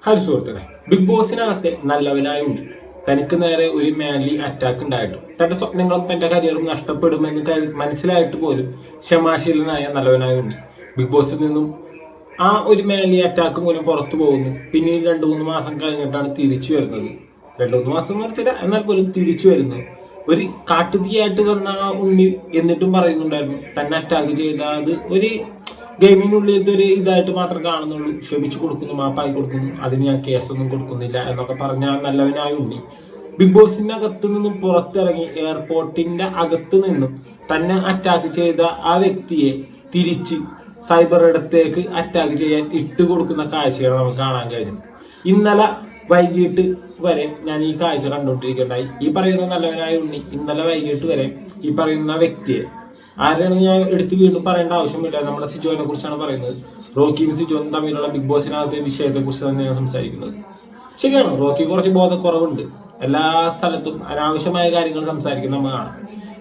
Hi സുഹൃത്തുക്കളെ, big ബോസിനകത്തെ നല്ലവനായ ഉണ്ണി തനിക്ക് നേരെ ഒരു മാൻലി അറ്റാക്ക് ഉണ്ടായിട്ടും തന്റെ സ്വപ്നങ്ങളും തന്റെ കരിയറും നഷ്ടപ്പെടുമെന്ന് മനസ്സിലായിട്ട് പോലും ക്ഷമാശീലനായ നല്ലവനായ ഉണ്ണി ബിഗ് ബോസിൽ നിന്നും ആ ഒരു മാൻലി അറ്റാക്ക് മൂലം പുറത്തു പോകുന്നു. പിന്നീട് 2-3 മാസം കഴിഞ്ഞിട്ടാണ് തിരിച്ചു വരുന്നത്. 2-3 മാസം നിർത്തില്ല, എന്നാൽ പോലും തിരിച്ചു വരുന്നു. ഒരു കാട്ടുതീയായിട്ട് വന്ന ആ ഉണ്ണി എന്നിട്ടും പറയുന്നുണ്ടായിരുന്നു തന്നെ അറ്റാക്ക് ചെയ്ത അത് ഒരു ഗെയിമിനുള്ളിലത്തെ ഒരു ഇതായിട്ട് മാത്രം കാണുന്നുള്ളൂ, ക്ഷമിച്ചു കൊടുക്കുന്നു, മാപ്പായി കൊടുക്കുന്നു, അതിന് ഞാൻ കേസൊന്നും കൊടുക്കുന്നില്ല എന്നൊക്കെ പറഞ്ഞ നല്ലവനായ ഉണ്ണി ബിഗ് ബോസിന്റെ അകത്തു നിന്നും പുറത്തിറങ്ങി എയർപോർട്ടിന്റെ അകത്തു നിന്നും തന്നെ അറ്റാക്ക് ചെയ്ത ആ വ്യക്തിയെ തിരിച്ച് സൈബർ ഇടത്തേക്ക് അറ്റാക്ക് ചെയ്യാൻ കൊടുക്കുന്ന കാഴ്ചകൾ നമുക്ക് കാണാൻ കഴിഞ്ഞു. ഇന്നലെ വൈകിട്ട് വരെ ഞാൻ ഈ കാഴ്ച കണ്ടുകൊണ്ടിരിക്കുകയുണ്ടായി. ഈ പറയുന്ന നല്ലവനായ ഉണ്ണി ഇന്നലെ വൈകിട്ട് വരെ ഈ പറയുന്ന വ്യക്തിയെ ആരാണെന്ന് ഞാൻ എടുത്ത് വീണ്ടും പറയേണ്ട ആവശ്യമില്ല. നമ്മുടെ സിജോനെ കുറിച്ചാണ് പറയുന്നത്. റോക്കിയും സിജോനും തമ്മിലുള്ള ബിഗ് ബോസിനകത്തെ വിഷയത്തെ കുറിച്ച് തന്നെയാണ് സംസാരിക്കുന്നത്. ശരിയാണ്, റോക്കി കുറച്ച് ബോധക്കുറവുണ്ട്. എല്ലാ സ്ഥലത്തും അനാവശ്യമായ കാര്യങ്ങൾ സംസാരിക്കുന്ന നമ്മൾ കാണാം.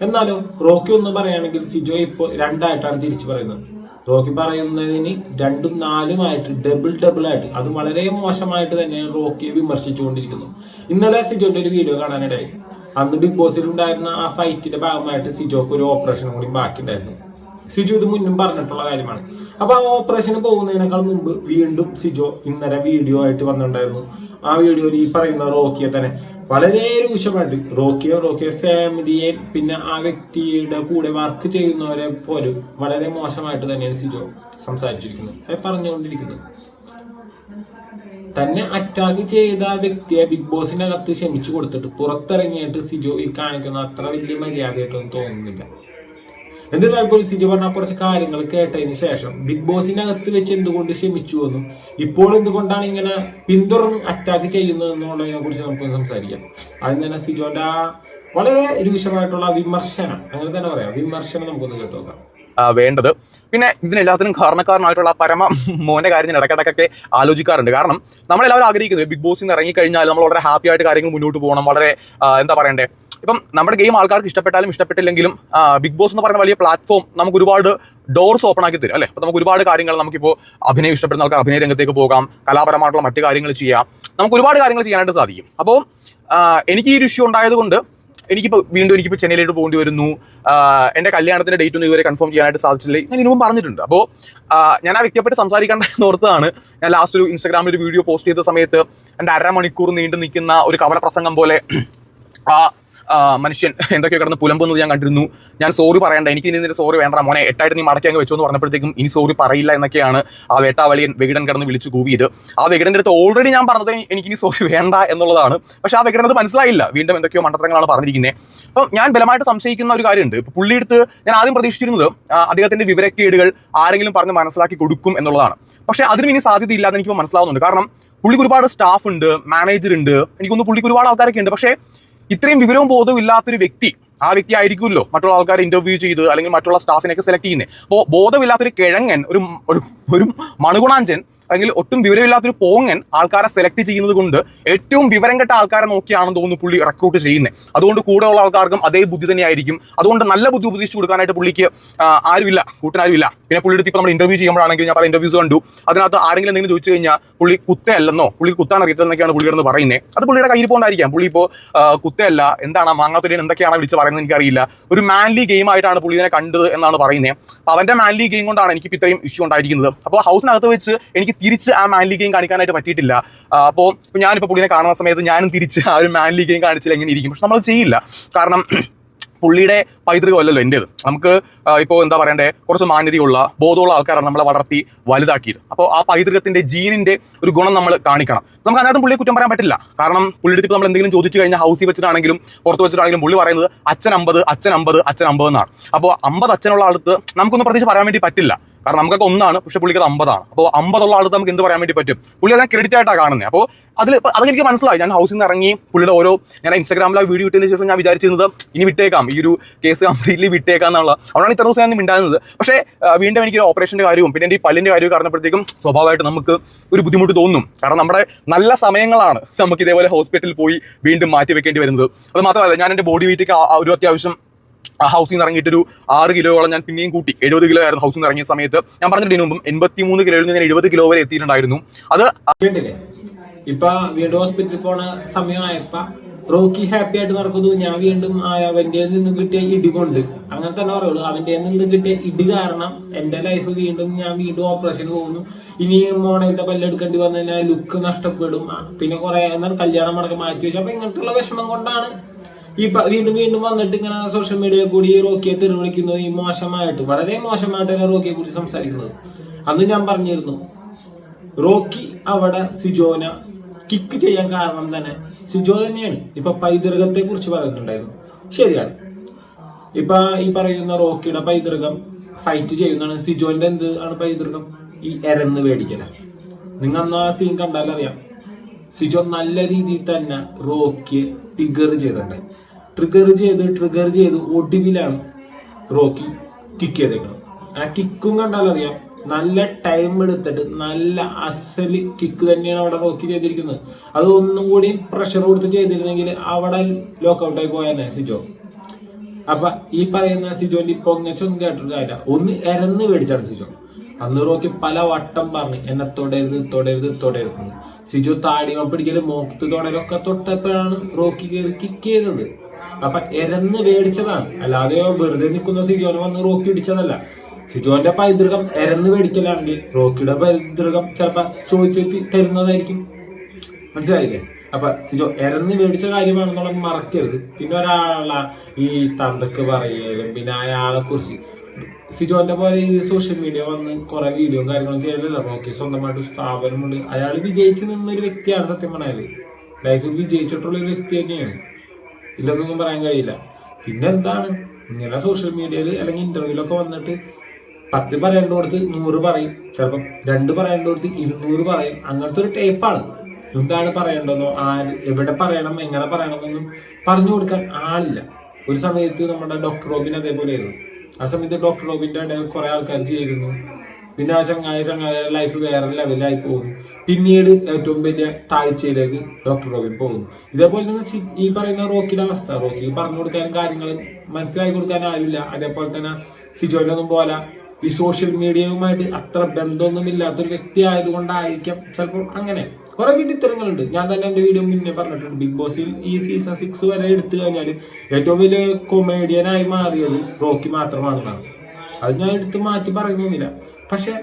എന്നാലും റോക്കി ഒന്ന് പറയുകയാണെങ്കിൽ സിജോ ഇപ്പോൾ 2 തിരിച്ചു പറയുന്നത്. റോക്കി പറയുന്നതിന് 2ഉം 4ഉമായിട്ട് ഡബിൾ ആയിട്ട്, അത് വളരെ മോശമായിട്ട് തന്നെ റോക്കിയെ വിമർശിച്ചുകൊണ്ടിരിക്കുന്നു. ഇന്നലെ സിജോന്റെ ഒരു വീഡിയോ കാണാനിടയായി. അന്ന് ബിഗ് ബോസിൽ ഉണ്ടായിരുന്ന ആ ഫൈറ്റിന്റെ ഭാഗമായിട്ട് സിജോക്ക് ഒരു ഓപ്പറേഷൻ കൂടി ബാക്കിയുണ്ടായിരുന്നു. സിജു ഇത് മുന്നും പറഞ്ഞിട്ടുള്ള കാര്യമാണ്. അപ്പൊ ആ ഓപ്പറേഷന് പോകുന്നതിനേക്കാൾ മുമ്പ് വീണ്ടും സിജോ ഇന്നലെ വീഡിയോ ആയിട്ട് വന്നിട്ടുണ്ടായിരുന്നു. ആ വീഡിയോയിൽ ഈ പറയുന്ന റോക്കിയെ തന്നെ വളരെ രൂക്ഷമായിട്ട് റോക്കിയെ ഫാമിലിയെയും പിന്നെ ആ വ്യക്തിയുടെ കൂടെ വർക്ക് ചെയ്യുന്നവരെ പോലും വളരെ മോശമായിട്ട് തന്നെയാണ് സിജോ സംസാരിച്ചിരിക്കുന്നത്, പറഞ്ഞുകൊണ്ടിരിക്കുന്നത്. തന്നെ അറ്റാക്ക് ചെയ്ത വ്യക്തിയെ ബിഗ് ബോസിനകത്ത് ക്ഷമിച്ചു കൊടുത്തിട്ട് പുറത്തിറങ്ങിയിട്ട് സിജോ ഈ കാണിക്കുന്ന അത്ര വലിയ മര്യാദയായിട്ടൊന്നും തോന്നുന്നില്ല. എന്നിരുന്നാൽ പോലും സിജോ പറഞ്ഞ കുറച്ച് കാര്യങ്ങൾ കേട്ടതിന് ശേഷം ബിഗ് ബോസിനകത്ത് വെച്ച് എന്തുകൊണ്ട് ക്ഷമിച്ചു എന്നും ഇപ്പോൾ എന്തുകൊണ്ടാണ് ഇങ്ങനെ പിന്തുടർന്ന് അറ്റാക്ക് ചെയ്യുന്നത് എന്നുള്ളതിനെ കുറിച്ച് നമുക്കൊന്ന് സംസാരിക്കാം. ആദ്യം തന്നെ സിജോന്റെ ആ വളരെ രൂക്ഷമായിട്ടുള്ള വിമർശനം, അങ്ങനെ തന്നെ പറയാം, വിമർശനം നമുക്കൊന്ന് കേട്ടു നോക്കാം. വേണ്ടത്. പിന്നെ ഇതിനെല്ലാത്തിനും കാരണക്കാരനായിട്ടുള്ള പരമ മോന്റെ കാര്യം ഞാൻ ഇടയ്ക്കിടയ്ക്കൊക്കെ ആലോചിക്കാറുണ്ട്. കാരണം നമ്മളെല്ലാവരും ആഗ്രഹിക്കുന്നത് ബിഗ് ബോസിൽ നിന്ന് ഇറങ്ങിക്കഴിഞ്ഞാൽ നമ്മൾ വളരെ ഹാപ്പി ആയിട്ട് കാര്യങ്ങൾ മുന്നോട്ട് പോകണം. വളരെ എന്താ പറയണ്ടേ, ഇപ്പം നമ്മുടെ ഗെയിം ആൾക്കാർക്ക് ഇഷ്ടപ്പെട്ടാലും ഇഷ്ടപ്പെട്ടില്ലെങ്കിലും ബിഗ് ബോസ് എന്ന് പറയുന്ന വലിയ പ്ലാറ്റ്ഫോം നമുക്ക് ഒരുപാട് ഡോർസ് ഓപ്പൺ ആക്കി തരും അല്ലേ. അപ്പോൾ നമുക്ക് ഒരുപാട് കാര്യങ്ങൾ, നമുക്കിപ്പോൾ അഭിനയം ഇഷ്ടപ്പെടുന്ന ആൾക്കാർ അഭിനയ രംഗത്തേക്ക് പോകാം, കലാപരമായിട്ടുള്ള മറ്റു കാര്യങ്ങൾ ചെയ്യാം, നമുക്ക് ഒരുപാട് കാര്യങ്ങൾ ചെയ്യാനായിട്ട് സാധിക്കും. അപ്പോൾ എനിക്ക് ഈ ഒരു ഇഷ്യൂ ഉണ്ടായതുകൊണ്ട് എനിക്കിപ്പോൾ ചെന്നൈയിലോട്ട് പോകേണ്ടി വരുന്നു. എൻ്റെ കല്യാണത്തിൻ്റെ ഡേറ്റ് ഒന്നും ഇതുവരെ കൺഫേം ചെയ്യാനായിട്ട് സാധിച്ചില്ല. ഞാൻ ഇതിനും പറഞ്ഞിട്ടുണ്ട്. അപ്പോൾ ഞാൻ ആ വ്യക്തിയെപ്പറ്റി സംസാരിക്കേണ്ടതെന്ന് ഓർത്താണ് ഞാൻ ലാസ്റ്റ് ഒരു ഇൻസ്റ്റാഗ്രാമിൽ ഒരു വീഡിയോ പോസ്റ്റ് ചെയ്ത സമയത്ത് എൻ്റെ 1.5 മണിക്കൂർ നീണ്ടു നിൽക്കുന്ന ഒരു കവല പ്രസംഗം പോലെ മനുഷ്യൻ എന്തൊക്കെയോ കിടന്ന് പുലമ്പെന്നത് ഞാൻ കണ്ടിരുന്നു. ഞാൻ സോറി പറയണ്ട, എനിക്ക് ഇനി നിന്റെ സോറി വേണ്ട മോനെ, 8 നീ മടക്കി അങ്ങ് വെച്ചോന്ന് പറഞ്ഞപ്പോഴത്തേക്കും ഇനി സോറി പറയില്ല എന്നൊക്കെയാണ് ആ വേട്ടാവളിയൻ വെകിടൻ കിടന്ന് വിളിച്ച് കൂവിയത്. ആ വെകിടൻ്റെ അടുത്ത് ഓൾറെഡി ഞാൻ പറഞ്ഞത് എനിക്കിനി സോറി വേണ്ട എന്നുള്ളതാണ്. പക്ഷെ ആ വെകിടനത് മനസ്സിലായില്ല, വീണ്ടും എന്തൊക്കെയോ മണ്ടത്തരങ്ങളാണ് പറഞ്ഞിരിക്കുന്നത്. അപ്പം ഞാൻ ബലമായിട്ട് സംശയിക്കുന്ന ഒരു കാര്യമുണ്ട്. ഇപ്പൊ പുള്ളിയെടുത്ത് ഞാൻ ആദ്യം പ്രതീക്ഷിച്ചിരുന്നത് അദ്ദേഹത്തിന്റെ വിവരക്കേടുകൾ ആരെങ്കിലും പറഞ്ഞ് മനസ്സിലാക്കി കൊടുക്കും എന്നുള്ളതാണ്. പക്ഷെ അതിനും ഇനി സാധ്യതയില്ല എന്ന് എനിക്ക് മനസ്സിലാവുന്നുണ്ട്. കാരണം പുള്ളിക്ക് ഒരുപാട് സ്റ്റാഫ് ഉണ്ട്, മാനേജർ ഉണ്ട്, എനിക്കൊന്ന് പുള്ളിക്ക് ഒരുപാട് ആൾക്കാരൊക്കെ ഉണ്ട്. പക്ഷേ ഇത്രയും വിവരവും ബോധവും ഇല്ലാത്തൊരു വ്യക്തി, ആ വ്യക്തി ആയിരിക്കുമല്ലോ മറ്റുള്ള ആൾക്കാരെ ഇന്റർവ്യൂ ചെയ്ത് അല്ലെങ്കിൽ മറ്റുള്ള സ്റ്റാഫിനെയൊക്കെ സെലക്ട് ചെയ്യുന്നത്. അപ്പോൾ ബോധമില്ലാത്തൊരു കിഴങ്ങൻ, ഒരു മണുകുണാഞ്ചൻ അല്ലെങ്കിൽ ഒട്ടും വിവരമില്ലാത്തൊരു പോങ്ങൻ ആൾക്കാരെ സെലക്ട് ചെയ്യുന്നത് കൊണ്ട് ഏറ്റവും വിവരം കെട്ട ആൾക്കാരെ നോക്കിയാണെന്ന് തോന്നുന്നു പുള്ളി റിക്രൂട്ട് ചെയ്യുന്നത്. അതുകൊണ്ട് കൂടെയുള്ള ആൾക്കാർക്കും അതേ ബുദ്ധി തന്നെയായിരിക്കും. അതുകൊണ്ട് നല്ല ബുദ്ധി ഉപദേശിച്ചു കൊടുക്കാനായിട്ട് പുള്ളിക്ക് ആരുമില്ല, കൂട്ടിനാരുമില്ല. പിന്നെ പുള്ളിയുടെ ഇപ്പോൾ നമ്മൾ ഇന്റർവ്യൂ ചെയ്യുമ്പോഴാണെങ്കിൽ ഞാൻ പല ഇന്റർവ്യൂസ് കണ്ടു, അതിനകത്ത് ആരെങ്കിലും എന്തെങ്കിലും ചോദിച്ചു കഴിഞ്ഞാൽ പുള്ളി കുത്തയല്ലെന്നോ പുള്ളിക്ക് കുത്താൻ അറിയത്തെന്നൊക്കെയാണ് പുള്ളി കിടന്ന് പറയുന്നത്. അത് പുള്ളിയുടെ കയ്യിൽ പോകാണ്ടായിരിക്കാം. പുള്ളി ഇപ്പോൾ കുത്തയല്ല, എന്താണ് മാങ്ങാത്തൊലിയൻ എന്തൊക്കെയാണ് വിളിച്ച് പറയുന്നത് എനിക്കറിയില്ല. ഒരു മാൻലി ഗെയിം ആയിട്ടാണ് പുള്ളി ഇതിനെ കണ്ടത് എന്നാണ് പറയുന്നത്. അപ്പോൾ അവൻ്റെ മാൻലി ഗെയിം കൊണ്ടാണ് എനിക്ക് ഇത്രയും ഇഷ്യൂ ഉണ്ടായിരിക്കുന്നത്. അപ്പോൾ ഹൗസിനകത്ത് വെച്ച് എനിക്ക് തിരിച്ച് ആ മാൻലി ഗെയിം കാണിക്കാനായിട്ട് പറ്റിയിട്ടില്ല. അപ്പോൾ ഞാനിപ്പോൾ പുള്ളിനെ കാണുന്ന സമയത്ത് ഞാനും തിരിച്ച് ആ ഒരു മാൻലി ഗെയിം കാണിച്ചില്ല എങ്ങനെ ഇരിക്കും. പക്ഷെ നമ്മൾ ചെയ്യില്ല. കാരണം പുള്ളിയുടെ പൈതൃകമല്ലല്ലോ എൻ്റേത്. നമുക്ക് ഇപ്പോൾ എന്താ പറയണ്ടേ, കുറച്ച് മാന്യതയുള്ള ബോധമുള്ള ആൾക്കാരാണ് നമ്മളെ വളർത്തി വലുതാക്കിയത്. അപ്പോൾ ആ പൈതൃകത്തിന്റെ ജീനിന്റെ ഒരു ഗുണം നമ്മൾ കാണിക്കണം. നമുക്ക് അതിനകത്തും പുള്ളിയെ കുറ്റം പറയാൻ പറ്റില്ല. കാരണം പുള്ളിയുടെ നമ്മൾ എന്തെങ്കിലും ചോദിച്ചു കഴിഞ്ഞാൽ ഹൗസിൽ വെച്ചിട്ടാണെങ്കിലും പുറത്ത് വെച്ചിട്ടാണെങ്കിലും പുള്ളി പറയുന്നത് അച്ഛൻ 50 എന്നാണ്. അപ്പോൾ 50 അച്ഛനുള്ള ആൾക്ക് നമുക്കൊന്നും പ്രത്യേകിച്ച് പറയാൻ വേണ്ടി പറ്റില്ല. കാരണം നമുക്കൊക്കെ 1 പക്ഷെ പുള്ളിക്ക് 50. അപ്പോൾ 50 ആൾക്ക് നമുക്ക് എന്ത് പറയാൻ വേണ്ടി പറ്റും? പുള്ളി അതിനെ ക്രെഡിറ്റ് ആയിട്ടാണ് കാണുന്നത്. അപ്പോൾ അതൊക്കെ എനിക്ക് മനസ്സിലായി. ഞാൻ ഹൗസിൽ നിന്ന് ഇറങ്ങി പുള്ളിയുടെ ഞാൻ ഇൻസ്റ്റാഗ്രാമിൽ ആ വീഡിയോ ഇട്ടതിന് ശേഷം ഞാൻ വിചാരിച്ചിരുന്നത് ഇനി വിട്ടേക്കാം, ഈ ഒരു കേസ് കംപ്ലീറ്റ്ലി വിട്ടേക്കാം എന്നുള്ള. അവിടെയാണ് ഇത്ര ദിവസം ഞാൻ മിണ്ടാകുന്നത്. പക്ഷേ വീണ്ടും എനിക്ക് ഓപ്പറേഷൻ്റെ കാര്യവും പിന്നെ എൻ്റെ ഈ പല്ലിൻ്റെ കാര്യവും പറഞ്ഞപ്പോഴത്തേക്കും സ്വാഭാവികമായിട്ട് നമുക്ക് ഒരു ബുദ്ധിമുട്ട് തോന്നും. കാരണം നമ്മുടെ നല്ല സമയങ്ങളാണ് നമുക്ക് ഇതേപോലെ ഹോസ്പിറ്റലിൽ പോയി വീണ്ടും മാറ്റി വെക്കേണ്ടി വരുന്നത്. അത് മാത്രമല്ല, ഞാൻ എൻ്റെ ബോഡി വെയിറ്റൊക്കെ ഒരു അത്യാവശ്യം ഹൗസിൽ നിന്ന് ഇറങ്ങിയിട്ടൊരു 6 കിലോയോളം ഞാൻ പിന്നെയും കൂട്ടി. 70 കിലോ ആയിരുന്നു ഹൗസിൽ നിന്ന് ഇറങ്ങിയ സമയത്ത്. ഞാൻ പറഞ്ഞിട്ട് മുമ്പും 83 കിലോയിൽ നിന്ന് ഞാൻ 70 കിലോ വരെ എത്തിയിട്ടുണ്ടായിരുന്നു. അത് ഇപ്പൊ വീണ്ടും ഹോസ്പിറ്റലിൽ പോണ സമയമായപ്പോ റോക്കി ഹാപ്പി ആയിട്ട് നടക്കുന്നു. ഞാൻ വീണ്ടും അവന്റെ നിന്ന് കിട്ടിയ ഇടി കൊണ്ട് അങ്ങനെ തന്നെ പറയുള്ളൂ. അവന്റെ നിന്ന് കിട്ടിയ ഇടി കാരണം എന്റെ ലൈഫ് വീണ്ടും ഞാൻ വീണ്ടും ഓപ്പറേഷൻ പോകുന്നു. ഇനി മോണയിലത്തെ പല്ലെടുക്കേണ്ടി വന്നു കഴിഞ്ഞാൽ ലുക്ക് നഷ്ടപ്പെടും. പിന്നെ കുറെ എന്താണ് കല്യാണം അടക്കം മാറ്റി വെച്ചു. അപ്പൊ ഇങ്ങനത്തെ വിഷമം കൊണ്ടാണ് ഈ വീണ്ടും വീണ്ടും വന്നിട്ട് ഇങ്ങനെ സോഷ്യൽ മീഡിയയിൽ കൂടി റോക്കിയെ തെരുവിളിക്കുന്നത്. ഈ മോശമായിട്ട് വളരെ മോശമായിട്ട് തന്നെ റോക്കിയെ കുറിച്ച് സംസാരിക്കുന്നത്. അന്ന് ഞാൻ പറഞ്ഞിരുന്നു, റോക്കി അവിടെ സിജോനെ കിക്ക് ചെയ്യാൻ കാരണം തന്നെ സിജോ തന്നെയാണ്. ഇപ്പൊ പൈതൃകത്തെ കുറിച്ച് പറയുന്നുണ്ടായിരുന്നു. ശരിയാണ്. ഇപ്പൊ ഈ പറയുന്ന റോക്കിയുടെ പൈതൃകം ഫൈറ്റ് ചെയ്യുന്നതാണ്. സിജോന്റെ എന്ത് ആണ് പൈതൃകം? ഈ എരന്ന് മേടിക്കല. നിങ്ങൾ അന്ന് ആ സീൻ കണ്ടാലറിയാം. സിജോ നല്ല രീതിയിൽ തന്നെ റോക്കിയെ ട്രിഗർ ചെയ്തിട്ടുണ്ടായി. ട്രിഗർ ചെയ്ത് ഒടുവിലാണ് റോക്കി കിക്ക് ചെയ്തേക്കണം. ആ കിക്കും കണ്ടാലറിയാം, നല്ല ടൈം എടുത്തിട്ട് നല്ല അസല് കിക്ക് തന്നെയാണ് അവിടെ റോക്കി ചെയ്തിരിക്കുന്നത്. അത് ഒന്നും കൂടി പ്രഷർ കൊടുത്ത് ചെയ്തിരുന്നെങ്കിൽ അവിടെ ലോക്കൗട്ടായി പോയാനെ സിജോ. അപ്പൊ ഈ പറയുന്ന സിജോന്റെ ഇപ്പൊ ഒന്നും കേട്ടൊരു കാര്യമില്ല. ഒന്ന് എരന്ന് മേടിച്ചാണ് സിജോ. അന്ന് റോക്കി പല വട്ടം പറഞ്ഞു എന്നെ തൊടരുത്. സിജോ താടിമ പിടിക്കല് മോക്ത് തൊടലൊക്കെ തൊട്ടപ്പോഴാണ് റോക്കി കയറി കിക്ക് ചെയ്തത്. അപ്പൊ എരന്ന് മേടിച്ചതാണ്, അല്ലാതെ വെറുതെ നിൽക്കുന്ന സിജോനെ വന്ന് റോക്കി ഇടിച്ചതല്ല. സിജോന്റെ പൈതൃകം എരന്ന് മേടിക്കലാണെങ്കിൽ റോക്കിയുടെ പൈതൃകം ചിലപ്പോ ചോദിച്ചു തരുന്നതായിരിക്കും. മനസ്സിലായില്ലേ? അപ്പൊ സിജോ എരന്ന് മേടിച്ച കാര്യമാണെന്നുള്ളത് മറക്കരുത്. പിന്നെ ഒരാളെ ഈ തന്തക്ക് പറയലും പിന്നെ അയാളെ കുറിച്ച് സിജോന്റെ പോലെ ഈ സോഷ്യൽ മീഡിയ വന്ന് കുറെ വീഡിയോയും കാര്യങ്ങളും ചെയ്യലല്ല. റോക്കി സ്വന്തമായിട്ട് സ്ഥാപനമുണ്ട്. അയാൾ വിജയിച്ച് നിന്നൊരു വ്യക്തിയാണ്. സത്യം പറഞ്ഞാല് ലൈഫിൽ വിജയിച്ചിട്ടുള്ള ഒരു വ്യക്തി തന്നെയാണ്. ഇല്ലൊന്നും പറയാൻ കഴിയില്ല. പിന്നെ എന്താണ് ഇങ്ങനെ സോഷ്യൽ മീഡിയയിൽ അല്ലെങ്കിൽ ഇന്റർവ്യൂലൊക്കെ വന്നിട്ട് 10 പറയേണ്ടടുത്ത് 100 പറയും, ചിലപ്പോൾ 2 പറയേണ്ടടുത്ത് 200 പറയും. അങ്ങനത്തെ ഒരു ടൈപ്പാണ്. എന്താണ് പറയേണ്ടതെന്നോ എവിടെ പറയണം എങ്ങനെ പറയണമെന്നൊന്നും പറഞ്ഞു കൊടുക്കാൻ ആളില്ല. ഒരു സമയത്ത് നമ്മുടെ ഡോക്ടർ റോബിൻ അതേപോലെയായിരുന്നു. ആ സമയത്ത് ഡോക്ടർ റോബിന്റെ ഇടയിൽ കുറെ ആൾക്കാർ ചേരുന്നു. പിന്നെ ആ ചങ്ങാതിയുടെ ലൈഫ് വേറെ ലെവലായി പോകുന്നു. പിന്നീട് ഏറ്റവും വലിയ താഴ്ചയിലേക്ക് ഡോക്ടർ റോബിൻ പോകുന്നു. ഇതേപോലെ തന്നെ ഈ പറയുന്ന റോക്കിയുടെ അവസ്ഥ. റോക്കി പറഞ്ഞു കൊടുക്കാനും കാര്യങ്ങൾ മനസ്സിലാക്കി കൊടുക്കാനും ആരുമില്ല. അതേപോലെ തന്നെ സിജോന്റെ ഒന്നും പോലെ ഈ സോഷ്യൽ മീഡിയയുമായിട്ട് അത്ര ബന്ധമൊന്നുമില്ലാത്തൊരു വ്യക്തി ആയതുകൊണ്ടായിരിക്കാം ചിലപ്പോൾ അങ്ങനെ കുറെ വിഡിത്തരങ്ങളുണ്ട്. ഞാൻ തന്നെ എൻ്റെ വീഡിയോ മുന്നേ പറഞ്ഞിട്ടുണ്ട്. ബിഗ് ബോസിൽ ഈ സീസൺ 6 വരെ എടുത്തു കഴിഞ്ഞാൽ ഏറ്റവും വലിയ കൊമേഡിയനായി മാറിയത് റോക്കി മാത്രമാണെന്നാണ്. അത് ഞാൻ എടുത്ത് മാറ്റി പറയുന്നില്ല. പക്ഷെ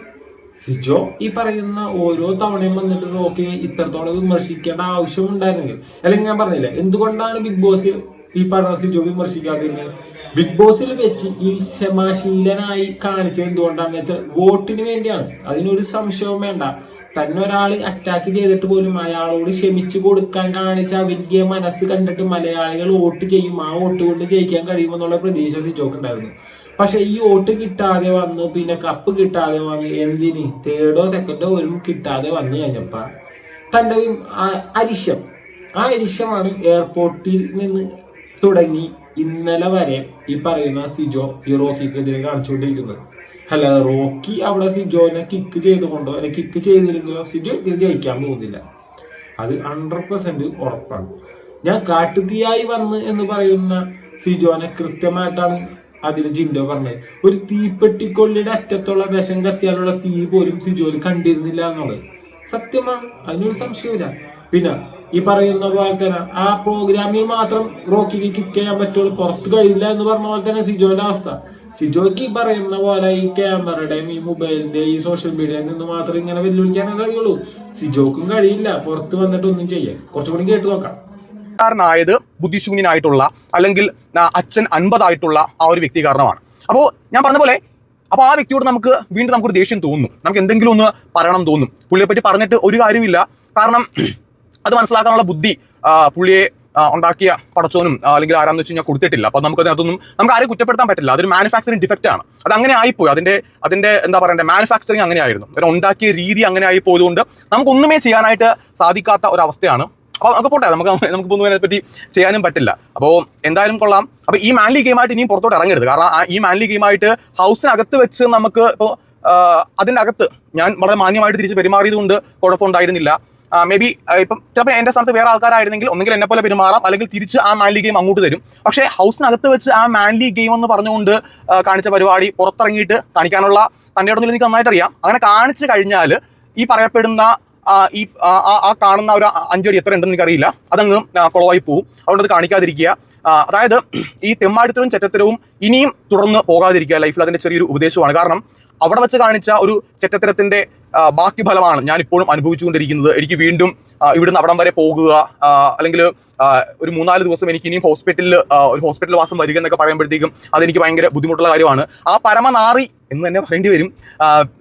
സിജോ ഈ പറയുന്ന ഓരോ തവണയും വന്നിട്ട് റോക്കിയെ ഇത്രത്തോളം വിമർശിക്കേണ്ട ആവശ്യം ഉണ്ടായിരുന്നെങ്കിൽ, അല്ലെങ്കിൽ ഞാൻ പറഞ്ഞില്ല എന്തുകൊണ്ടാണ് ബിഗ് ബോസിൽ ഈ പറഞ്ഞ സിജോ വിമർശിക്കാതിരുന്നത്? ബിഗ് ബോസിൽ വെച്ച് ഈ ക്ഷമാശീലനായി കാണിച്ചത് എന്തുകൊണ്ടാണെന്ന് വെച്ചാൽ വോട്ടിന് വേണ്ടിയാണ്. അതിനൊരു സംശയവും വേണ്ട. തന്നെ ഒരാൾ അറ്റാക്ക് ചെയ്തിട്ട് പോലും അയാളോട് ക്ഷമിച്ചു കൊടുക്കാൻ കാണിച്ച വലിയ മനസ്സ് കണ്ടിട്ട് മലയാളികൾ വോട്ട് ചെയ്യും. ആ വോട്ട് കൊണ്ട് ജയിക്കാൻ കഴിയുമെന്നുള്ള പ്രതീക്ഷ സിജോക്ക് ഉണ്ടായിരുന്നു. പക്ഷെ ഈ വോട്ട് കിട്ടാതെ വന്ന് പിന്നെ കപ്പ് കിട്ടാതെ വന്ന് എന്തിന് 3rd or 2nd പോലും കിട്ടാതെ വന്നു കഴിഞ്ഞപ്പോ തൻ്റെ അരിശമാണ് എയർപോർട്ടിൽ നിന്ന് തുടങ്ങി ഇന്നലെ വരെ ഈ പറയുന്ന സിജോ ഈ റോക്കിക്കെതിരെ കാണിച്ചുകൊണ്ടിരിക്കുന്നത്. അല്ല, റോക്കി അവിടെ സിജോനെ കിക്ക് ചെയ്തുകൊണ്ടോ അല്ലെങ്കിൽ കിക്ക് ചെയ്തില്ലെങ്കിലോ സിജോ ഇതിൽ ജയിക്കാൻ പോകുന്നില്ല. അത് 100% ഉറപ്പാണ്. ഞാൻ കാട്ടുതീയായി വന്ന് എന്ന് പറയുന്ന സിജോനെ കൃത്യമായിട്ടാണ് അതിൽ ജിൻഡോ പറഞ്ഞത്. ഒരു തീപ്പെട്ടിക്കൊള്ളിയുടെ അറ്റത്തുള്ള വിഷം കത്തിയാലുള്ള തീ പോലും സിജോയിൽ കണ്ടിരുന്നില്ല എന്നുള്ളത് സത്യമാണ്. അതിനൊരു സംശയമില്ല. പിന്നെ ഈ പറയുന്ന പോലെ തന്നെ ആ പ്രോഗ്രാമിൽ മാത്രം റോക്കിക്ക് കിക്ക് ചെയ്യാൻ പറ്റുള്ളൂ, പുറത്ത് കഴിയില്ല എന്ന് പറഞ്ഞ പോലെ തന്നെ സിജോന്റെ അവസ്ഥ. സിജോയ്ക്ക് ഈ പറയുന്ന പോലെ ഈ ക്യാമറയുടെയും ഈ മൊബൈലിന്റെ ഈ സോഷ്യൽ മീഡിയയിൽ നിന്ന് മാത്രം ഇങ്ങനെ വെല്ലുവിളിക്കാനേ കഴിയുള്ളൂ. സിജോക്കും കഴിയില്ല പുറത്ത് വന്നിട്ട് ഒന്നും ചെയ്യാൻ. കുറച്ചുകൂടി കേട്ട് നോക്കാം. ായത് ബുദ്ധിശൂന്യനായിട്ടുള്ള അല്ലെങ്കിൽ അച്ഛൻ 50 ആയിട്ടുള്ള ആ ഒരു വ്യക്തി കാരണമാണ്. അപ്പോൾ ഞാൻ പറഞ്ഞ പോലെ അപ്പോൾ ആ വ്യക്തിയോട് വീണ്ടും നമുക്കൊരു ദേഷ്യം തോന്നും. നമുക്ക് എന്തെങ്കിലും ഒന്ന് പറയണം തോന്നും. പുള്ളിയെ പറ്റി പറഞ്ഞിട്ട് ഒരു കാര്യമില്ല. കാരണം അത് മനസ്സിലാക്കാനുള്ള ബുദ്ധി പുള്ളിയെ ഉണ്ടാക്കിയ പടച്ചോനും അല്ലെങ്കിൽ ആരാന്ന് വെച്ച് കഴിഞ്ഞാൽ കൊടുത്തിട്ടില്ല. അപ്പോൾ നമുക്ക് ആരെയും കുറ്റപ്പെടുത്താൻ പറ്റില്ല. അതൊരു മാനുഫാക്ചറിങ് ഡിഫക്റ്റ് ആണ്. അത് അങ്ങനെ ആയിപ്പോയി. അതിന്റെ എന്താ പറയണ്ടേ, മാനുഫാക്ചറിങ് അങ്ങനെ ആയിരുന്നു. ഉണ്ടാക്കിയ രീതി അങ്ങനെ ആയി പോയതുകൊണ്ട് നമുക്കൊന്നുമേ ചെയ്യാനായിട്ട് സാധിക്കാത്ത ഒരവസ്ഥയാണ്. അപ്പോൾ നമുക്ക് പോട്ടെ, നമുക്ക് ഒന്നും അതിനെപ്പറ്റി ചെയ്യാനും പറ്റില്ല. അപ്പോൾ എന്തായാലും കൊള്ളാം. അപ്പോൾ ഈ മാൻലി ഗെയിമായിട്ട് ഇനിയും പുറത്തോട്ട് ഇറങ്ങരുത്. കാരണം ഈ മാൻലി ഗെയിമായിട്ട് ഹൗസിനകത്ത് വെച്ച് നമുക്ക് ഇപ്പോൾ അതിൻ്റെ അകത്ത് ഞാൻ വളരെ മാന്യമായിട്ട് തിരിച്ച് പെരുമാറിയത് കൊണ്ട് കുഴപ്പമുണ്ടായിരുന്നില്ല. മേ ബി ഇപ്പം ചിലപ്പോൾ എൻ്റെ സ്ഥലത്ത് വേറെ ആൾക്കാരായിരുന്നെങ്കിൽ ഒന്നെങ്കിൽ എന്നെ പോലെ പെരുമാറാം, അല്ലെങ്കിൽ തിരിച്ച് ആ മാൻലി ഗെയിം അങ്ങോട്ട് തരും. പക്ഷേ ഹൗസിനകത്ത് വെച്ച് ആ മാൻലി ഗെയിം എന്ന് പറഞ്ഞുകൊണ്ട് കാണിച്ച പരിപാടി പുറത്തിറങ്ങിയിട്ട് കാണിക്കാനുള്ള തൻ്റെ ഇടത്തിൽ എനിക്ക് നന്നായിട്ട് അറിയാം. അങ്ങനെ കാണിച്ചു കഴിഞ്ഞാൽ ഈ പറയപ്പെടുന്ന ആ കാണുന്ന ഒരു 5 അടി എത്ര ഉണ്ടെന്ന് എനിക്കറിയില്ല, അതങ്ങ് കുളമായി പോവും. അതുകൊണ്ട് അത് കാണിക്കാതിരിക്കുക. അതായത് ഈ തെമ്മാടിത്തരവും ചെറ്റത്തരവും ഇനിയും തുടർന്ന് പോകാതിരിക്കുക ലൈഫിൽ. അതിന്റെ ചെറിയൊരു ഉപദേശമാണ്. കാരണം അവിടെ വെച്ച് കാണിച്ച ഒരു ചെറ്റത്തരത്തിന്റെ ബാക്കി ഫലമാണ് ഞാൻ ഇപ്പോഴും അനുഭവിച്ചുകൊണ്ടിരിക്കുന്നത്. എനിക്ക് വീണ്ടും ഇവിടുന്ന് അവിടം വരെ പോകുക, അല്ലെങ്കിൽ ഒരു 3-4 ദിവസം എനിക്ക് ഇനിയും ഒരു ഹോസ്പിറ്റൽ വാസം വരിക എന്നൊക്കെ പറയുമ്പോഴത്തേക്കും അതെനിക്ക് ഭയങ്കര ബുദ്ധിമുട്ടുള്ള കാര്യമാണ്. ആ പരമനാറി എന്ന് തന്നെ പറയേണ്ടി വരും.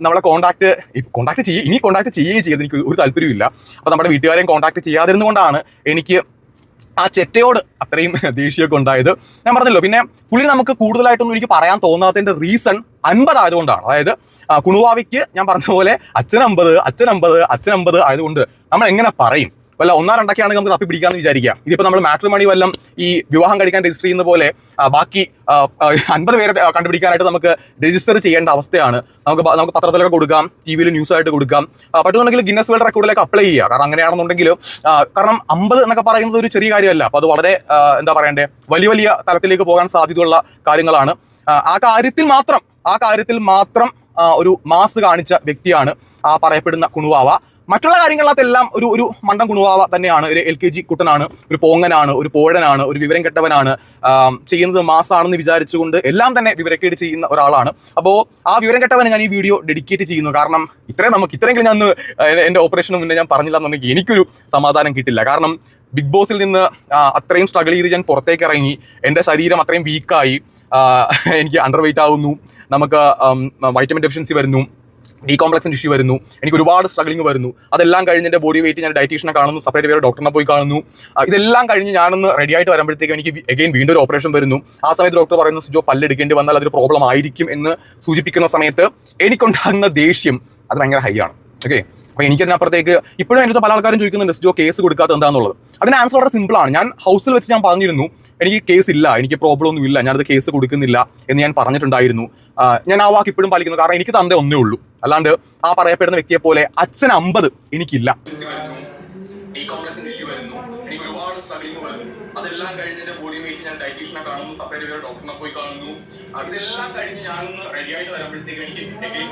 നമ്മളെ കോൺടാക്ട് ചെയ്യുകയും ചെയ്ത് എനിക്ക് ഒരു താല്പര്യമില്ല. അപ്പോൾ നമ്മുടെ വീട്ടുകാരെയും കോൺടാക്ട് ചെയ്യാതിരുന്നുകൊണ്ടാണ് എനിക്ക് ആ ചെറ്റയോട് അത്രയും ദേഷ്യമൊക്കെ ഉണ്ടായത്. ഞാൻ പറഞ്ഞല്ലോ, പിന്നെ പുള്ളി നമുക്ക് കൂടുതലായിട്ടൊന്നും എനിക്ക് പറയാൻ തോന്നാത്തതിന്റെ റീസൺ 50 ആയതുകൊണ്ടാണ്. അതായത് കുണുവാവിക്ക് ഞാൻ പറഞ്ഞ പോലെ അച്ഛൻ 50 ആയതുകൊണ്ട് നമ്മൾ എങ്ങനെ പറയും? വല്ല 1-2 ആണെങ്കിൽ നമുക്ക് തപ്പി പിടിക്കാമെന്ന് വിചാരിക്കാം. ഇതിപ്പോൾ നമ്മൾ മാട്രിമണി വല്ലം ഈ വിവാഹം കഴിക്കാൻ രജിസ്റ്റർ ചെയ്യുന്ന പോലെ ബാക്കി 50 പേരെ കണ്ടുപിടിക്കാനായിട്ട് നമുക്ക് രജിസ്റ്റർ ചെയ്യേണ്ട അവസ്ഥയാണ്. നമുക്ക് പത്രത്തിലൊക്കെ കൊടുക്കാം, TV-യിൽ ന്യൂസായിട്ട് കൊടുക്കാം, പറ്റുന്നുണ്ടെങ്കിൽ ഗിന്നസ് വേൾഡ് റെക്കോർഡിലേക്ക് അപ്ലൈ ചെയ്യുക. കാരണം അങ്ങനെയാണെന്നുണ്ടെങ്കിൽ, കാരണം 50 എന്നൊക്കെ പറയുന്നത് ഒരു ചെറിയ കാര്യമല്ല. അപ്പോൾ അത് വളരെ എന്താ പറയണ്ടേ, വലിയ തലത്തിലേക്ക് പോകാൻ സാധ്യതയുള്ള കാര്യങ്ങളാണ്. ആ കാര്യത്തിൽ മാത്രം ഒരു മാസ് കാണിച്ച വ്യക്തിയാണ് ആ പറയപ്പെടുന്ന കുണുവാവ. മറ്റുള്ള കാര്യങ്ങളിലകത്തെല്ലാം ഒരു മണ്ടൻ കുണുവാവ തന്നെയാണ്. ഒരു LKG കുട്ടനാണ്, ഒരു പോങ്ങനാണ്, ഒരു പോഴനാണ്, ഒരു വിവരം കെട്ടവനാണ്, ചെയ്യുന്നത് മാസാണെന്ന് വിചാരിച്ചുകൊണ്ട് എല്ലാം തന്നെ വിവരക്കേട് ചെയ്യുന്ന ഒരാളാണ്. അപ്പോൾ ആ വിവരം കെട്ടവന് ഞാൻ ഈ വീഡിയോ ഡെഡിക്കേറ്റ് ചെയ്യുന്നു. കാരണം ഇത്രയെങ്കിലും ഞാൻ എൻ്റെ ഓപ്പറേഷന് മുന്നേ ഞാൻ പറഞ്ഞില്ല എന്നുണ്ടെങ്കിൽ എനിക്കൊരു സമാധാനം കിട്ടില്ല. കാരണം ബിഗ് ബോസിൽ നിന്ന് അത്രയും സ്ട്രഗിൾ ചെയ്ത് ഞാൻ പുറത്തേക്ക് ഇറങ്ങി, എൻ്റെ ശരീരം അത്രയും വീക്കായി, എനിക്ക് അണ്ടർ വെയിറ്റ് ആവുന്നു, നമുക്ക് വൈറ്റമിൻ ഡെഫിഷ്യൻസി വരുന്നു, ഡീകോംപ്ലക്സിൻ്റെ ഇഷ്യൂ വരുന്നു, എനിക്ക് ഒരുപാട് സ്ട്രഗ്ലിംഗ് വരുന്നു. അതെല്ലാം കഴിഞ്ഞ് എൻ്റെ ബോഡി വെയിറ്റ് ഞാൻ ഡയറ്റീഷ്യനെ കാണുന്നു, സെപ്പറേറ്റ് വേറെ ഡോക്ടറിനെ പോയി കാണുന്നു. ഇതെല്ലാം കഴിഞ്ഞ് ഞാനൊന്ന് റെഡി ആയിട്ട് വരുമ്പോഴത്തേക്കും എനിക്ക് വീണ്ടും ഒരു ഓപ്പറേഷൻ വരുന്നു. ആ സമയത്ത് ഡോക്ടർ പറയുന്നു, സിജോ പല്ലെടുക്കേണ്ടി വന്നാൽ അതൊരു പ്രോബ്ലം ആയിരിക്കും എന്ന് സൂചിപ്പിക്കുന്ന സമയത്ത് എനിക്കുണ്ടാകുന്ന ദേഷ്യം അത് ഭയങ്കര ഹൈ ആണ്. ഓക്കെ, അപ്പോൾ എനിക്കതിനപ്പുറത്തേക്ക് ഇപ്പോഴും എൻ്റെ പല ആൾക്കാരും ചോദിക്കുന്നുണ്ട്, സിജോ കേസ് കൊടുക്കാത്ത എന്താണെന്നുള്ളത്. അതിന് ആൻസർ വളരെ സിമ്പിളാണ്. ഞാൻ ഹൗസിൽ വെച്ച് ഞാൻ പറഞ്ഞിരുന്നു, എനിക്ക് കേസ് ഇല്ല, എനിക്ക് പ്രോബ്ലം ഒന്നും ഇല്ല, ഞാനത് കേസ് കൊടുക്കുന്നില്ല എന്ന് ഞാൻ പറഞ്ഞിട്ടുണ്ടായിരുന്നു. ഞാൻ ആ വാക്ക് ഇപ്പോഴും പാലിക്കുന്നു. കാരണം എനിക്ക് തന്തേ ഒന്നേ ഉള്ളൂ, അല്ലാണ്ട് ആ പറയപ്പെടുന്ന വ്യക്തിയെ പോലെ അച്ഛൻ 50 എനിക്കില്ല. എനിക്ക് ഒരുപാട് സ്ട്രഗ്ലിംഗ് വരുന്നു. അതെല്ലാം കഴിഞ്ഞ് എൻ്റെ ബോഡി വെയിറ്റ് ഞാൻ ഡയറ്റീഷ്യനെ കാണുന്നു, സെപ്പറേറ്റ് വേറെ ഡോക്ടറിനെ പോയി കാണുന്നു. ഇതെല്ലാം കഴിഞ്ഞ് ഞാനൊന്ന് റെഡി ആയിട്ട് വരുമ്പോഴത്തേക്ക് എനിക്ക്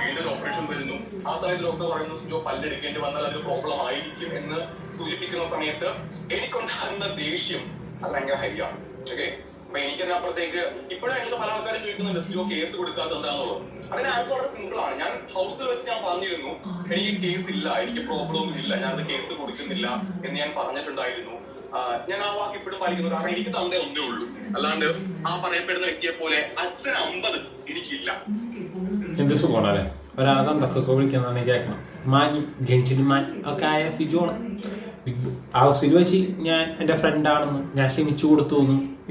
വീണ്ടും ഒരു ഓപ്പറേഷൻ വരുന്നു. ആ സമയത്ത് ഡോക്ടർ പറയുന്നു, സിജോ പല്ലെടുക്കേണ്ടി വന്നാൽ അതൊരു പ്രോബ്ലം ആയിരിക്കും എന്ന് സൂചിപ്പിക്കുന്ന സമയത്ത് എനിക്കുണ്ടാകുന്ന ദേഷ്യം അത് ഭയങ്കര ഹൈ ആണ്. ഓക്കെ, അപ്പൊ എനിക്കതിനപ്പുറത്തേക്ക് ഇപ്പോഴും എനിക്ക് പല ആൾക്കാരും ചോദിക്കുന്നുണ്ട്, സിജോ കേസ് കൊടുക്കാത്ത എന്താണെന്നുള്ളത്. അതിന് ആൻസർ വളരെ സിമ്പിൾ ആണ്. ഞാൻ ഹൗസിൽ വെച്ച് ഞാൻ പറഞ്ഞിരുന്നു, എനിക്ക് കേസ് ഇല്ല, എനിക്ക് പ്രോബ്ലം ഒന്നും ഇല്ല, ഞാനത് കേസ് കൊടുക്കുന്നില്ല എന്ന് ഞാൻ പറഞ്ഞിട്ടുണ്ടായിരുന്നു. ഞാൻ ആ വാക്ക് ഇപ്പോഴും പാലിക്കുന്നു. കാരണം എനിക്ക് തന്തേ ഒന്നേ ഉള്ളൂ, അല്ലാണ്ട് ആ പറയപ്പെടുന്ന വ്യക്തിയെ പോലെ അച്ഛൻ 50 എനിക്കില്ല. എന്ത് സുഖമാണല്ലേ, ഒരാളെ തന്തക്കൊക്കെ വിളിക്കുന്നതാണ് കേൾക്കണം. മാനി ജെന്റിൽമാൻ ഒക്കെ ആയ സിജോ ആണ്. ഹൗസിൽ വെച്ച് ഞാൻ എൻ്റെ ഫ്രണ്ടാണെന്ന് ഞാൻ ക്ഷമിച്ചു കൊടുത്തു.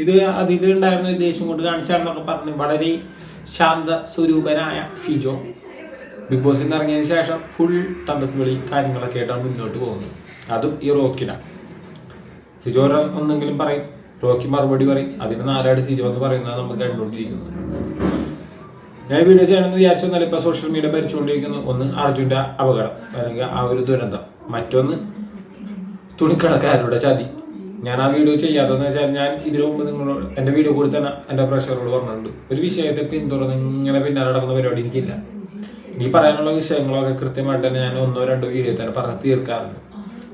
ഇത് അതിലുണ്ടായിരുന്ന ദേഷ്യം കൊണ്ട് കാണിച്ചാണെന്നൊക്കെ പറഞ്ഞ് വളരെ ശാന്ത സ്വരൂപനായ സിജോ ബിഗ് ബോസിൽ നിന്ന് ഇറങ്ങിയതിന് ശേഷം ഫുൾ തന്തക്കുവിളി കാര്യങ്ങളൊക്കെ ആയിട്ടാണ് മുന്നോട്ട് പോകുന്നത്. അതും ഈ റോക്കിനാണ്. സിജോ ഒന്നെങ്കിലും പറയും, റോക്കി മറുപടി പറയും. അതിന് 4 ആട് സിജോ എന്ന് പറയുന്നത് നമ്മൾ കണ്ടുകൊണ്ടിരിക്കുന്നത്. ഞാൻ വീഡിയോ ചെയ്യണമെന്ന് വിചാരിച്ചൊന്നല്ല. ഇപ്പോൾ സോഷ്യൽ മീഡിയ ഭരിച്ചുകൊണ്ടിരിക്കുന്നു. ഒന്ന് അർജുൻ്റെ അപകടം, അല്ലെങ്കിൽ ആ ഒരു ദുരന്തം. മറ്റൊന്ന് തുണിക്കടക്കാരുടെ ചതി. ഞാൻ ആ വീഡിയോ ചെയ്യാത്തതെന്ന് വെച്ചാൽ, ഞാൻ ഇതിനു മുമ്പ് നിങ്ങളോട് എൻ്റെ വീഡിയോ കൂടി തന്നെ എൻ്റെ പ്രേക്ഷകരോട് പറഞ്ഞിട്ടുണ്ട്, ഒരു വിഷയത്തെ പിന്തുടർന്ന് ഇങ്ങനെ പിന്നാലെ നടക്കുന്ന പരിപാടി എനിക്കില്ല. ഈ പറയാനുള്ള വിഷയങ്ങളൊക്കെ കൃത്യമായിട്ട് തന്നെ ഞാൻ 1-2 വീഡിയോ തന്നെ പറഞ്ഞ് തീർക്കാറുണ്ട്.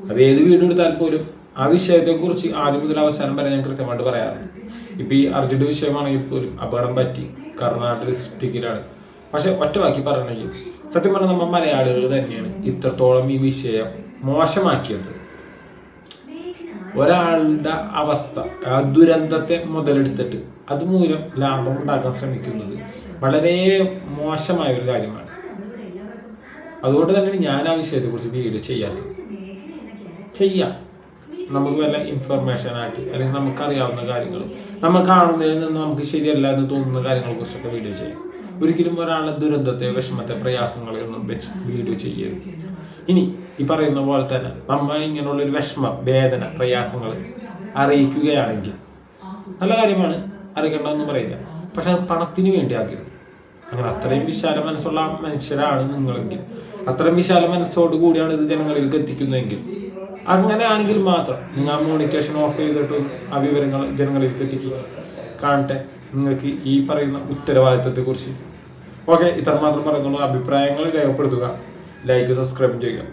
അത് ഏത് വീഡിയോ എടുത്താൽ പോലും ആ വിഷയത്തെക്കുറിച്ച് ആദ്യം മുതൽ അവസാനം വരെ ഞാൻ കൃത്യമായിട്ട് പറയാറുണ്ട്. ഇപ്പം ഈ അർജുൻ്റെ വിഷയമാണെങ്കിൽ പോലും അപകടം പറ്റി, കർണാടക ഡിസ്ട്രിക്റ്റിലാണ്. പക്ഷെ ഒറ്റ വാക്കി പറയണമെങ്കിൽ സത്യം പറഞ്ഞാൽ നമ്മൾ മലയാളികൾ തന്നെയാണ് ഇത്രത്തോളം ഈ വിഷയം മോശമാക്കിയത്. ഒരാളുടെ അവസ്ഥ, ആ ദുരന്തത്തെ മുതലെടുത്തിട്ട് അതുമൂലം ലാഭം ഉണ്ടാക്കാൻ ശ്രമിക്കുന്നത് വളരെ മോശമായ ഒരു കാര്യമാണ്. അതുകൊണ്ട് തന്നെയാണ് ഞാൻ ആ വിഷയത്തെക്കുറിച്ച് വീഡിയോ ചെയ്യാത്തത്. ചെയ്യാം, നമുക്ക് വല്ല ഇൻഫർമേഷനായിട്ട്, അല്ലെങ്കിൽ നമുക്കറിയാവുന്ന കാര്യങ്ങൾ, നമ്മൾ കാണുന്നതിൽ നിന്ന് നമുക്ക് ശരിയല്ല എന്ന് തോന്നുന്ന കാര്യങ്ങളെ കുറിച്ചൊക്കെ വീഡിയോ ചെയ്യാം. ഒരിക്കലും ഒരാളുടെ ദുരന്തത്തെ, വിഷമത്തെ, പ്രയാസങ്ങളെ ഒന്നും വെച്ച് വീഡിയോ ചെയ്യരുത്. ഇനി ഈ പറയുന്ന പോലെ തന്നെ നമ്മൾ ഇങ്ങനെയുള്ളൊരു വിഷമം, വേദന, പ്രയാസങ്ങൾ അറിയിക്കുകയാണെങ്കിൽ നല്ല കാര്യമാണ്, അറിയിക്കേണ്ടതെന്ന് പറയില്ല. പക്ഷെ അത് പണത്തിന് വേണ്ടി ആക്കരുത്. അങ്ങനെ അത്രയും വിശാല മനസ്സുള്ള മനുഷ്യരാണ് നിങ്ങളെങ്കിൽ, അത്രയും വിശാല മനസ്സോട് കൂടിയാണ് ഇത് ജനങ്ങളിലേക്ക് എത്തിക്കുന്നതെങ്കിൽ, അങ്ങനെയാണെങ്കിൽ മാത്രം നിങ്ങൾ ആ മോണിറ്റേഷൻ ഓഫ് ചെയ്തിട്ടും ആ വിവരങ്ങൾ ജനങ്ങളിലേക്ക് എത്തിക്കുക. കാണട്ടെ നിങ്ങൾക്ക് ഈ പറയുന്ന ഉത്തരവാദിത്തത്തെക്കുറിച്ച്. ഓക്കെ, ഇത്രമാത്രം പറയുന്നുള്ളൂ. അഭിപ്രായങ്ങൾ രേഖപ്പെടുത്തുക, ലൈക്ക്, സബ്സ്ക്രൈബ് ചെയ്യുക.